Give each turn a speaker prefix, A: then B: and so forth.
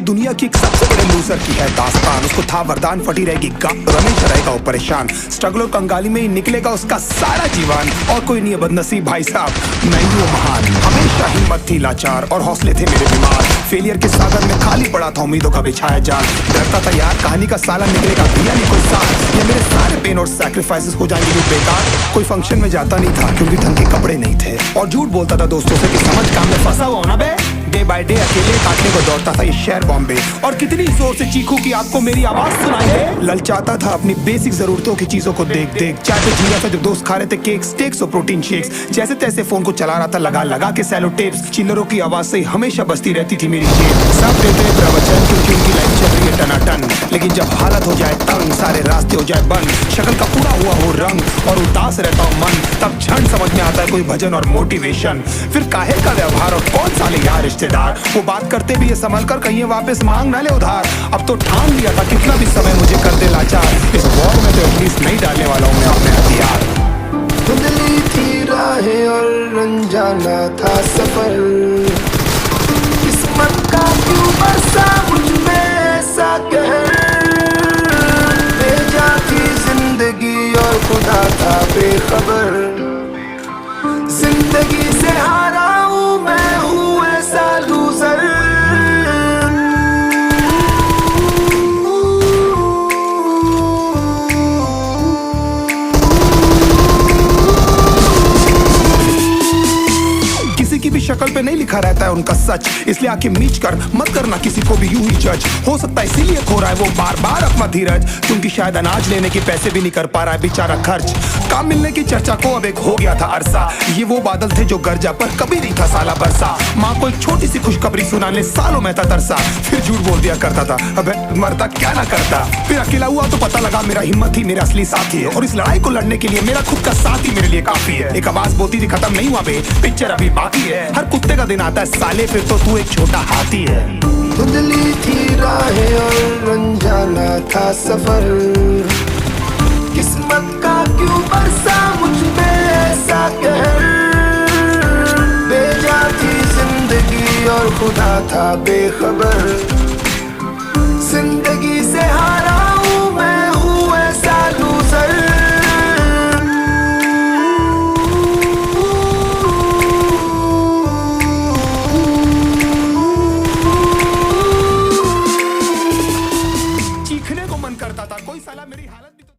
A: दुनिया की एक सबसे बड़े लूजर की है दास्तान। उसको था वरदान, फटी रहेगी रमेश रहेगा वो परेशान। स्ट्रगल और कंगाली में ही निकलेगा उसका सारा जीवन। और कोई नहीं है बदनसीब भाई साहब, मैं ही हूँ महान। हमेशा हिम्मत थी लाचार और हौसले थे मेरे बीमार। फेलियर के सागर में खाली पड़ा था उम्मीदों का बिछाया जाल। डरता था यार कहानी का साला निकलेगा भैया नहीं कोई साथ, या मेरे सारे पेन और सैक्रिफाइसेस हो जाएंगे बेकार। कोई फंक्शन में जाता नहीं था क्योंकि ढंग के कपड़े नहीं थे, और झूठ बोलता था दोस्तों से कि समझ काम में फंसा हुआ ना बे। डे बाय डे अकेले काटने को दौड़ता था ये शहर बॉम्बे। और कितनी जोर से चीखूं कि आपको मेरी आवाज सुनाई दे। ललचाता था अपनी बेसिक जरूरतों की चीजों को देख देख। चाय पे जी रहा था जब दोस्त खा रहे थे केक, स्टेक्स और प्रोटीन शेक्स। जैसे तैसे फोन को चला रहा था लगा लगा के सैलो टेप्स। चिल्लरों की आवाज से हमेशा बजती रहती थी मेरी जेब। सब देते प्रवचन क्योंकि उनकी लाइफ चल रही है टनाटन। लेकिन जब हालत हो जाए तंग, सारे रास्ते हो जाए बंद, शक्ल का पूरा हुआ हो रंग और उदास रहता हूँ मन, तब क्षण समझ में आता है कोई भजन और मोटिवेशन। फिर काहे का व्यवहार और कौन साले यार रिश्तेदार, वो बात करते भी ये संभल कर कहीं वापस मांग ना ले उधार। अब तो ठान लिया था कितना भी समय मुझे कर दे लाचार। इस वॉर में तो एटलीस्ट नहीं डालने वाला हूँ मैं अपने हथियार।
B: धुंधली थी राहें और अनजाना था सफर, किस्मत का क्यों बरसा मुझ पे ऐसा कहर। भेजा थी जिंदगी और खुदा था बेखबर। जिंदगी से हारा हूँ मैं, हूँ ऐसा लूजर।
A: किसी की भी शक्ल पे नहीं लिखा रहता है उनका सच, इसलिए आके मीच कर मत करना किसी को भी यूं ही जज। हो सकता है इसीलिए खो रहा है वो बार बार अपना धीरज, क्योंकि शायद अनाज लेने के पैसे भी नहीं कर पा रहा है बेचारा खर्च। काम मिलने की चर्चा को अब एक हो गया था अरसा, ये वो बादल थे जो गरजा पर कभी नहीं था साला बरसा। माँ को एक छोटी सी खुशखबरी सुनाने सालों में था तरसा, फिर झूठ बोल दिया करता था अबे मरता क्या ना करता। फिर अकेला हुआ तो पता लगा मेरा हिम्मत ही मेरा असली साथी है, और इस लड़ाई को लड़ने के लिए मेरा खुद का साथ ही मेरे लिए काफी है। एक आवाज बोलती थी खत्म नहीं हुआ बे, पिक्चर अभी बाकी है। हर कुत्ते का दिन आता है साले, फिर तो तू एक छोटा हाथी है।
B: धुंधली थी राहें और अनजाना था सफर, किस्मत का क्यों बरसा मुझ पे ऐसा कहर। भेजा थी जिंदगी और खुदा था बेखबर।